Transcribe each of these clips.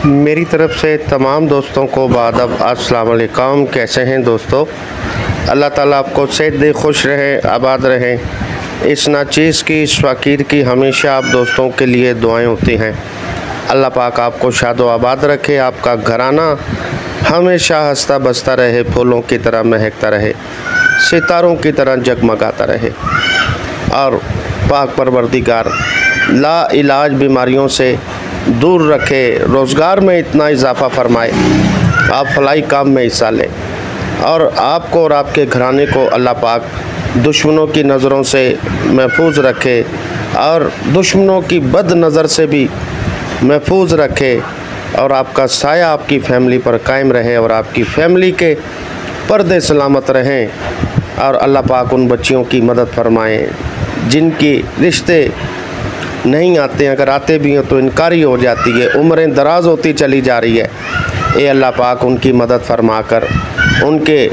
मेरी तरफ़ से तमाम दोस्तों को बादब अस्सलाम वालेकुम। कैसे हैं दोस्तों? अल्लाह ताला आपको सेहत दे, खुश रहें, आबाद रहें। इस नाचीज़ की, इस फ़कीर की हमेशा आप दोस्तों के लिए दुआएं होती हैं। अल्लाह पाक आपको शादो आबाद रखे, आपका घराना हमेशा हंसता बसता रहे, फूलों की तरह महकता रहे, सितारों की तरह जगमगाता रहे। और पाक परवरदिगार ला इलाज बीमारियों से दूर रखे, रोज़गार में इतना इजाफ़ा फरमाए, आप फलाई काम में हिस्सा लें और आपको और आपके घराने को अल्लाह पाक दुश्मनों की नज़रों से महफूज रखे और दुश्मनों की बद नज़र से भी महफूज रखे और आपका साया आपकी फ़ैमिली पर कायम रहे और आपकी फ़ैमिली के पर्दे सलामत रहें। और अल्लाह पाक उन बच्चियों की मदद फरमाएँ जिनकी रिश्ते नहीं आते हैं, अगर आते भी हैं तो इनकारी हो जाती है, उम्रें दराज होती चली जा रही है। ए अल्लाह पाक उनकी मदद फरमा कर उनके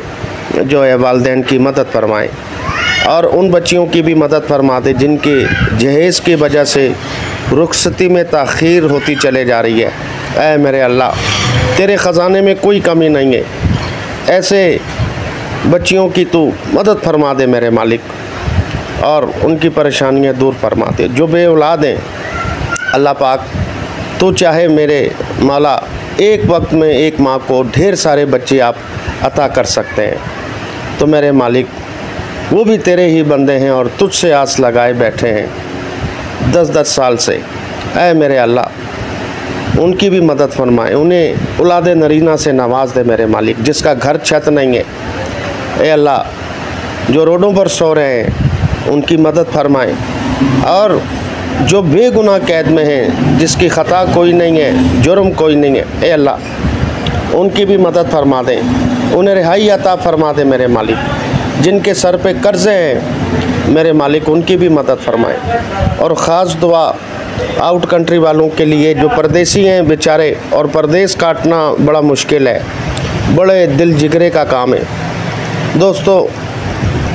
जो है वालिदैन की मदद फरमाएँ और उन बच्चियों की भी मदद फरमा दे जिनके जहेज़ की वजह से रुखसती में ताख़ीर होती चले जा रही है। ऐ मेरे अल्लाह, तेरे ख़जाने में कोई कमी नहीं है, ऐसे बच्चियों की तू मदद फरमा दे मेरे मालिक और उनकी परेशानियां दूर फरमा दे। जो बे औलाद हैं अल्लाह पाक तो चाहे मेरे मौला एक वक्त में एक माँ को ढेर सारे बच्चे आप अता कर सकते हैं, तो मेरे मालिक वो भी तेरे ही बंदे हैं और तुझसे आस लगाए बैठे हैं 10-10 साल से। ऐ मेरे अल्लाह, उनकी भी मदद फरमाए, उन्हें औलाद नरीना से नवाज दे मेरे मालिक, जिसका घर छत नहीं है। ए अल्लाह, जो रोडों पर सो रहे हैं उनकी मदद फरमाएं और जो बेगुनाह कैद में हैं, जिसकी ख़ता कोई नहीं है, जुर्म कोई नहीं है, ए अल्लाह उनकी भी मदद फरमा दें, उन्हें रिहाई अता फरमा दे मेरे मालिक। जिनके सर पे कर्ज़े हैं मेरे मालिक, उनकी भी मदद फरमाएं। और ख़ास दुआ आउट कंट्री वालों के लिए जो परदेसी हैं बेचारे, और परदेश काटना बड़ा मुश्किल है, बड़े दिल जिगरे का काम है। दोस्तों,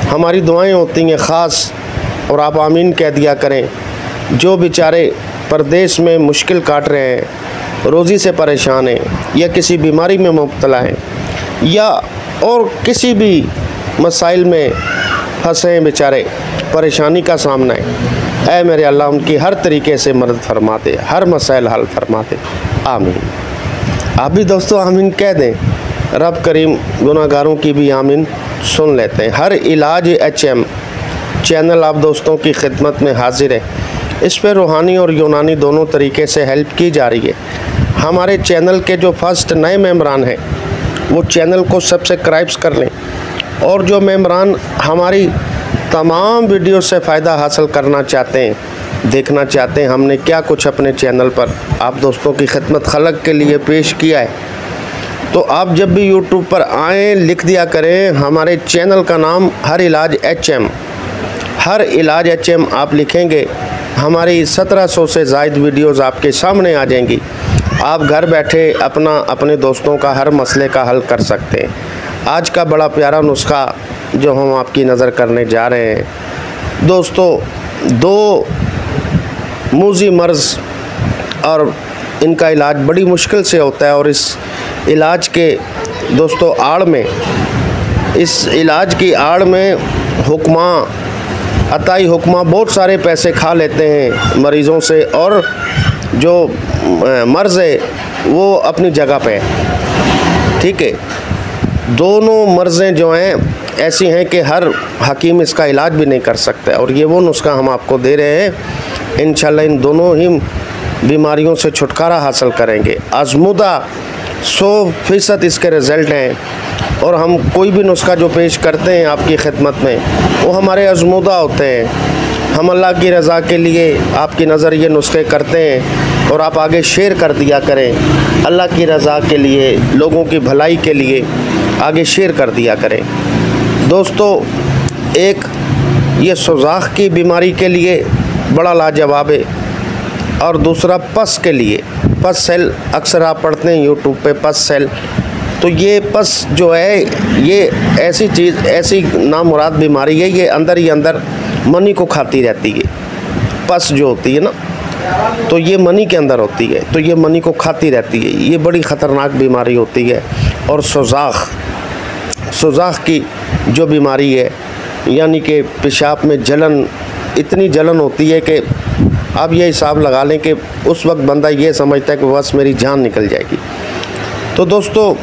हमारी दुआएं होती हैं ख़ास, और आप आमीन कह दिया करें। जो बेचारे परदेश में मुश्किल काट रहे हैं, रोज़ी से परेशान हैं, या किसी बीमारी में मुब्तला हैं, या और किसी भी मसाइल में फंसे हैं बेचारे, परेशानी का सामना है, ऐ मेरे अल्लाह उनकी हर तरीके से मदद फरमा दे, हर मसाइल हल फरमा दे। आमीन। आप भी दोस्तों आमीन कह दें। रब करीम गुनाहगारों की भी आमीन सुन लेते हैं। हर इलाज HM चैनल आप दोस्तों की खिदमत में हाजिर है। इस पर रूहानी और यूनानी दोनों तरीके से हेल्प की जा रही है। हमारे चैनल के जो फर्स्ट नए मेम्बरान हैं वो चैनल को सब्सक्राइब कर लें, और जो मेम्बरान हमारी तमाम वीडियो से फ़ायदा हासिल करना चाहते हैं, देखना चाहते हैं हमने क्या कुछ अपने चैनल पर आप दोस्तों की खिदमत खलक के लिए पेश किया है, तो आप जब भी YouTube पर आएँ लिख दिया करें हमारे चैनल का नाम हर इलाज HM। हर इलाज HM आप लिखेंगे, हमारी 1700 से ज़ायद वीडियोज़ आपके सामने आ जाएंगी। आप घर बैठे अपने दोस्तों का हर मसले का हल कर सकते हैं। आज का बड़ा प्यारा नुस्खा जो हम आपकी नज़र करने जा रहे हैं दोस्तों, 2 मूज़ी मर्ज़ और इनका इलाज बड़ी मुश्किल से होता है, और इस इलाज के दोस्तों आड़ में, इस इलाज की आड़ में हुक्मा, अताई हुक्मा बहुत सारे पैसे खा लेते हैं मरीज़ों से, और जो मर्ज़ है वो अपनी जगह पे है। ठीक है, दोनों मर्ज़ें जो हैं ऐसी हैं कि हर हकीम इसका इलाज भी नहीं कर सकता, और ये वो नुस्खा हम आपको दे रहे हैं। इंशाल्लाह इन दोनों ही बीमारियों से छुटकारा हासिल करेंगे। आज़मूदा 100% इसके रिज़ल्ट हैं, और हम कोई भी नुस्खा जो पेश करते हैं आपकी खिदमत में वो हमारे आज़मूदा होते हैं। हम अल्लाह की रज़ा के लिए आपकी नज़र ये नुस्खे करते हैं, और आप आगे शेयर कर दिया करें। अल्लाह की रज़ा के लिए, लोगों की भलाई के लिए आगे शेयर कर दिया करें। दोस्तों, एक ये सुज़ाख की बीमारी के लिए बड़ा लाजवाब है, और दूसरा पस के लिए, पस सेल अक्सर आप पढ़ते हैं यूट्यूब पे पस सेल, तो ये पस जो है ये ऐसी चीज़, ऐसी नामुराद बीमारी है, ये अंदर ही अंदर मनी को खाती रहती है। पस जो होती है ना, तो ये मनी के अंदर होती है, तो ये मनी को खाती रहती है। ये बड़ी ख़तरनाक बीमारी होती है। और सोज़ाख की जो बीमारी है, यानी कि पेशाब में जलन, इतनी जलन होती है कि आप ये हिसाब लगा लें कि उस वक्त बंदा ये समझता है कि बस मेरी जान निकल जाएगी। तो दोस्तों,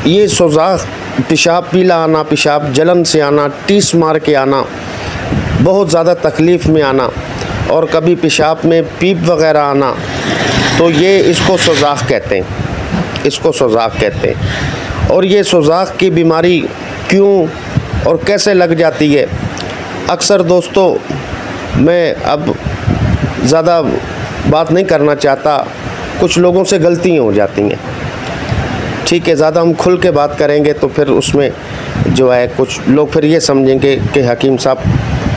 ये सोज़ाख, पेशाब पीला आना, पेशाब जलन से आना, टीस मार के आना, बहुत ज़्यादा तकलीफ़ में आना और कभी पेशाब में पीप वग़ैरह आना, तो ये इसको सोज़ाख कहते हैं, इसको सोज़ाख कहते हैं। और ये सोज़ाख की बीमारी क्यों और कैसे लग जाती है, अक्सर दोस्तों मैं अब ज़्यादा बात नहीं करना चाहता, कुछ लोगों से गलतियाँ हो जाती हैं, ठीक है। ज़्यादा हम खुल के बात करेंगे तो फिर उसमें जो है कुछ लोग फिर ये समझेंगे कि हकीम साहब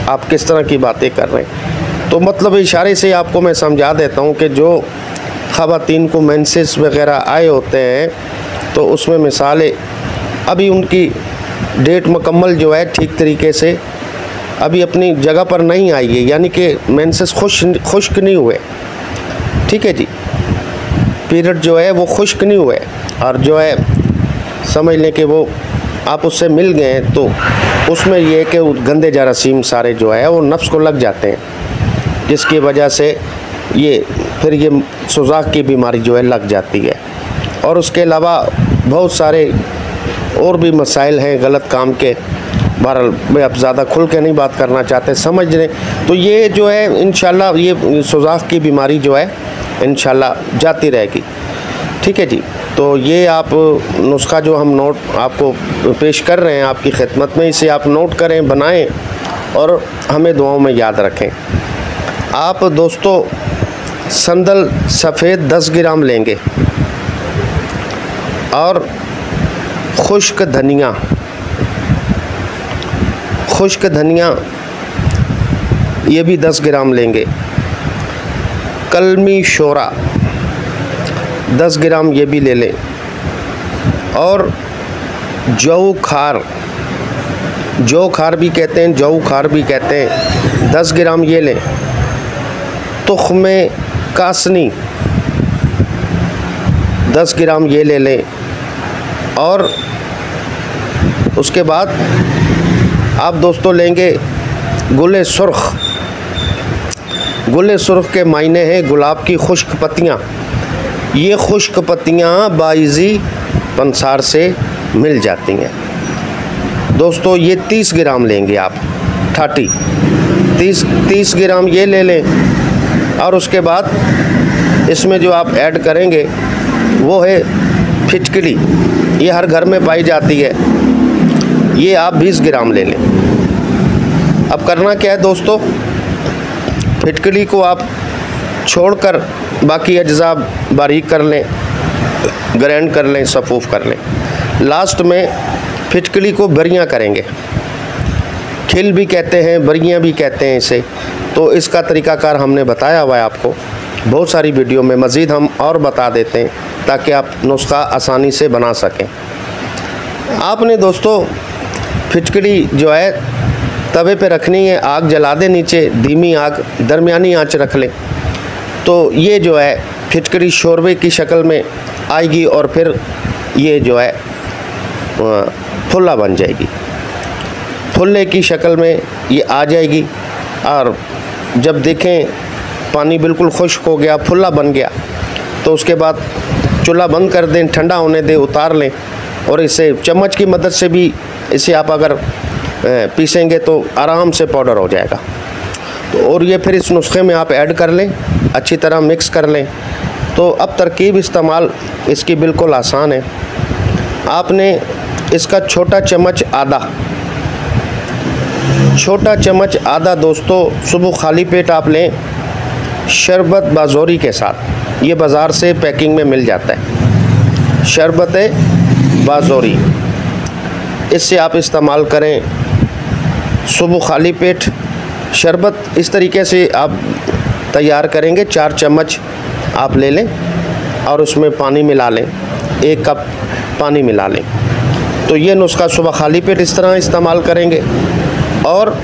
आप किस तरह की बातें कर रहे हैं। तो मतलब इशारे से आपको मैं समझा देता हूँ कि जो ख़वातीन को मेंसेस वग़ैरह आए होते हैं, तो उसमें मिसालें अभी उनकी डेट मुकम्मल जो है ठीक तरीके से अभी अपनी जगह पर नहीं आई है, यानी कि मेंसेस खुश्क नहीं हुए, ठीक है जी। पीरियड जो है वो खुश्क नहीं हुए और जो है समझ लें कि वो आप उससे मिल गए हैं, तो उसमें ये है कि गंदे जरासीम सारे जो है वो नफ्स को लग जाते हैं, जिसकी वजह से ये फिर ये सोज़ाख की बीमारी जो है लग जाती है। और उसके अलावा बहुत सारे और भी मसाइल हैं गलत काम के, बहरहाल मैं अब ज़्यादा खुल के नहीं बात करना चाहते, समझ लें। तो ये जो है इंशाल्लाह ये सोज़ाख की बीमारी जो है इंशाल्लाह जाती रहेगी, ठीक है जी। तो ये आप नुस्खा जो हम नोट आपको पेश कर रहे हैं आपकी खिदमत में, इसे आप नोट करें, बनाएं और हमें दुआओं में याद रखें। आप दोस्तों संदल सफ़ेद 10 ग्राम लेंगे और खुश्क धनिया ये भी 10 ग्राम लेंगे। कलमी शोरा 10 ग्राम ये भी ले लें। और जौ खार भी कहते हैं, जौ खार भी कहते हैं, 10 ग्राम ये लें। तुख्मे कासनी 10 ग्राम ये ले लें। और उसके बाद आप दोस्तों लेंगे गुले सुर्ख के मायने हैं गुलाब की खुश्क पत्तियाँ। ये खुश्क पत्तियाँ बाइज़ी पंसार से मिल जाती हैं दोस्तों। ये 30 ग्राम लेंगे आप, 30 ग्राम ये ले लें। और उसके बाद इसमें जो आप ऐड करेंगे वो है फिटकरी, ये हर घर में पाई जाती है, ये आप 20 ग्राम ले लें। अब करना क्या है दोस्तों, फिटकरी को आप छोड़कर बाकी अज्जा बारीक कर लें, ग्राइंड कर लें, सफ़ूफ़ कर लें। लास्ट में फिटकरी को बरियाँ करेंगे, खिल भी कहते हैं, बरियाँ भी कहते हैं इसे। तो इसका तरीक़ाकार हमने बताया हुआ है आपको, बहुत सारी वीडियो में मज़ीद हम और बता देते हैं ताकि आप नुस्खा आसानी से बना सकें। आपने दोस्तों फिटकरी जो है तवे पे रखनी है, आग जला दें नीचे, धीमी आग, दरमियानी आंच रख लें। तो ये जो है फिटकरी शोरबे की शक्ल में आएगी और फिर ये जो है फुल्ला बन जाएगी, फुल्ले की शक्ल में ये आ जाएगी। और जब देखें पानी बिल्कुल खुश्क हो गया, फुल्ला बन गया, तो उसके बाद चूल्हा बंद कर दें, ठंडा होने दें, उतार लें। और इसे चम्मच की मदद से भी इसे आप अगर पीसेंगे तो आराम से पाउडर हो जाएगा। तो और ये फिर इस नुस्खे में आप ऐड कर लें, अच्छी तरह मिक्स कर लें। तो अब तरकीब इस्तेमाल इसकी बिल्कुल आसान है। आपने इसका छोटा चम्मच आधा दोस्तों सुबह खाली पेट आप लें शरबत बाज़ोरी के साथ। ये बाज़ार से पैकिंग में मिल जाता है, शरबत बाज़ोरी, इससे आप इस्तेमाल करें सुबह खाली पेट। शरबत इस तरीके से आप तैयार करेंगे, 4 चम्मच आप ले लें और उसमें पानी मिला लें, 1 कप पानी मिला लें। तो ये नुस्खा सुबह खाली पेट इस तरह इस्तेमाल करेंगे और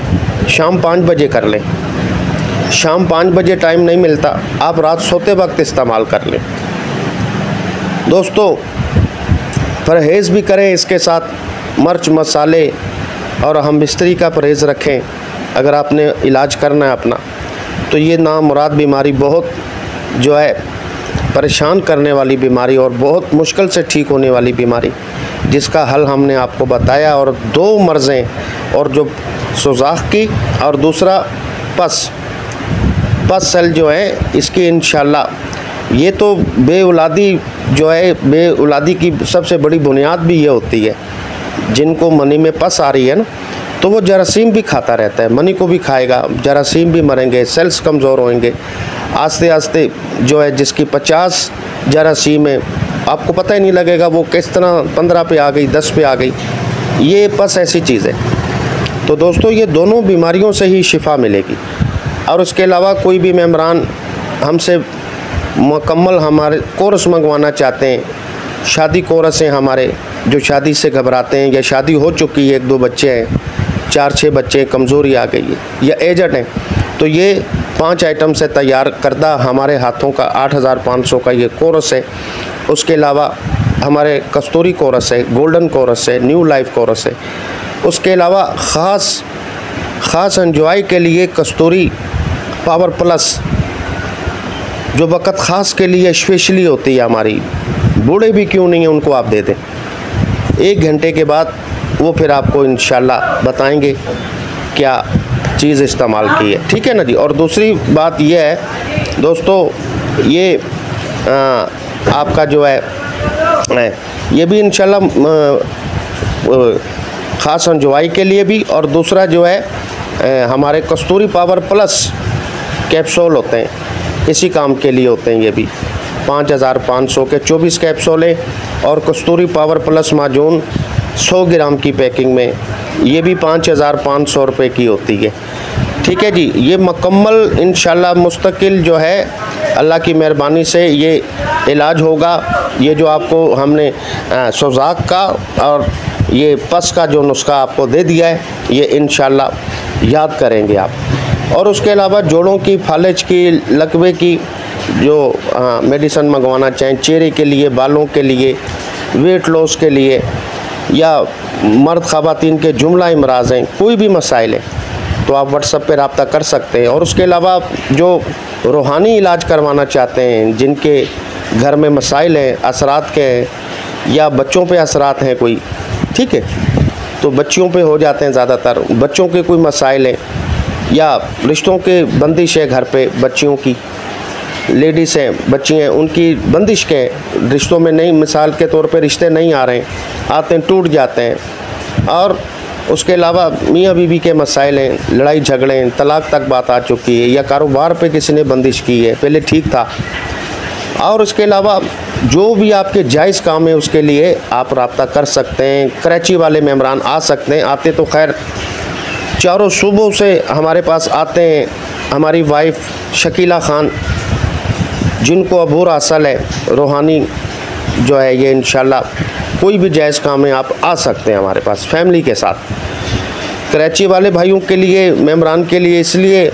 शाम 5 बजे कर लें। शाम 5 बजे टाइम नहीं मिलता, आप रात सोते वक्त इस्तेमाल कर लें। दोस्तों परहेज़ भी करें, इसके साथ मिर्च मसाले और हम बिस्तरी का परहेज़ रखें। अगर आपने इलाज करना है अपना, तो ये नामुराद बीमारी बहुत जो है परेशान करने वाली बीमारी और बहुत मुश्किल से ठीक होने वाली बीमारी, जिसका हल हमने आपको बताया। और 2 मर्ज़ें, और जो सुजाख की और दूसरा पस सेल जो है, इसकी इंशाल्लाह ये तो बेऔलादी जो है, बेऔलादी की सबसे बड़ी बुनियाद भी ये होती है। जिनको मनी में पस आ रही है ना, तो वो जरासीम भी खाता रहता है, मनी को भी खाएगा, जरासीम भी मरेंगे, सेल्स कमज़ोर होंगे। आस्ते आस्ते जो है जिसकी 50 जरासीम है, आपको पता ही नहीं लगेगा वो किस तरह 15 पे आ गई, 10 पे आ गई। ये पस ऐसी चीज़ है। तो दोस्तों ये दोनों बीमारियों से ही शिफा मिलेगी। और उसके अलावा कोई भी मेम्बरान हमसे मुकम्मल हमारे कोर्स मंगवाना चाहते हैं, शादी कोर्स हैं हमारे, जो शादी से घबराते हैं या शादी हो चुकी है, 1-2 बच्चे हैं, 4-6 बच्चे, कमज़ोरी आ गई है या एजड हैं, तो ये 5 आइटम से तैयार करदा हमारे हाथों का 8500 का ये कोर्स है। उसके अलावा हमारे कस्तूरी कोर्स है, गोल्डन कोर्स है, न्यू लाइफ कोर्स है। उसके अलावा ख़ास एंजॉय के लिए कस्तूरी पावर प्लस, जो वक़्त ख़ास के लिए स्पेशली होती है हमारी, बूढ़े भी क्यों नहीं हैं उनको आप दे दें। 1 घंटे के बाद वो फिर आपको इंशाल्लाह बताएंगे क्या चीज़ इस्तेमाल की है, ठीक है ना जी। और दूसरी बात ये है दोस्तों, ये आपका जो है ये भी इंशाल्लाह ख़ास एंजॉय के लिए भी, और दूसरा जो है हमारे कस्तूरी पावर प्लस कैप्सूल होते हैं, इसी काम के लिए होते हैं। ये भी 5500 के 24 कैप्सूल हैं, और कस्तूरी पावर प्लस माजून 100 ग्राम की पैकिंग में, ये भी 5500 रुपये की होती है, ठीक है जी। ये मुकम्मल इंशाल्लाह मुस्तकिल जो है अल्लाह की मेहरबानी से ये इलाज होगा। ये जो आपको हमने सुजाक का और ये पस का जो नुस्खा आपको दे दिया है, ये इंशाल्लाह याद करेंगे आप। और उसके अलावा जोड़ों की, फालिज की, लकवे की जो मेडिसिन मंगवाना चाहें, चेहरे के लिए, बालों के लिए, वेट लॉस के लिए, या मर्द ख़वातीन के जुमला इमराज़ हैं, कोई भी मसाइल है, तो आप व्हाट्सएप पे रब्ता कर सकते हैं। और उसके अलावा जो रूहानी इलाज करवाना चाहते हैं, जिनके घर में मसाइल हैं, असरात के हैं, या बच्चों पे असरात हैं कोई, ठीक है, तो बच्चियों पे हो जाते हैं ज़्यादातर, बच्चों के कोई मसाइल हैं, या रिश्तों के बंदिश है घर पे, बच्चियों की, लेडीज़ हैं, बच्ची हैं, उनकी बंदिश के रिश्तों में नहीं, मिसाल के तौर पे रिश्ते नहीं आ रहे हैं, आते हैं टूट जाते हैं। और उसके अलावा मियाँ बीवी के मसाइल हैं, लड़ाई झगड़े हैं, तलाक तक बात आ चुकी है, या कारोबार पे किसी ने बंदिश की है, पहले ठीक था। और उसके अलावा जो भी आपके जायज़ काम है उसके लिए आप रब्ता कर सकते हैं। कराची वाले मेम्बरान आ सकते हैं, आते तो खैर चारों सूबों से हमारे पास आते हैं। हमारी वाइफ शकीला ख़ान, जिनको अबूर हासिल है रूहानी जो है, ये इंशाल्लाह कोई भी जायज़ काम है आप आ सकते हैं हमारे पास फैमिली के साथ। कराची वाले भाइयों के लिए, मेम्बरान के लिए इसलिए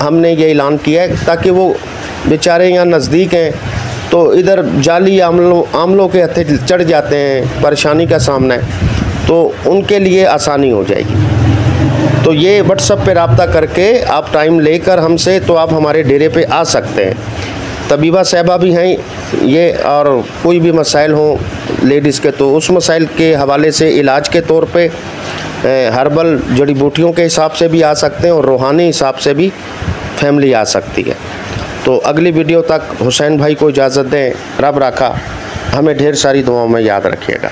हमने ये ऐलान किया है ताकि वो बेचारे यहाँ नज़दीक हैं, तो इधर जाली आमलों के हथे चढ़ जाते हैं, परेशानी का सामना है, तो उनके लिए आसानी हो जाएगी। तो ये व्हाट्सएप पे रब्ता करके आप टाइम लेकर हमसे, तो आप हमारे डेरे पे आ सकते हैं। तबीबा साहबा भी हैं ये, और कोई भी मसाइल हों लेडीज़ के, तो उस मसाइल के हवाले से इलाज के तौर पे हर्बल जड़ी बूटियों के हिसाब से भी आ सकते हैं, और रूहानी हिसाब से भी फैमिली आ सकती है। तो अगली वीडियो तक हुसैन भाई को इजाज़त दें। रब रखा, हमें ढेर सारी दुआओं में याद रखिएगा।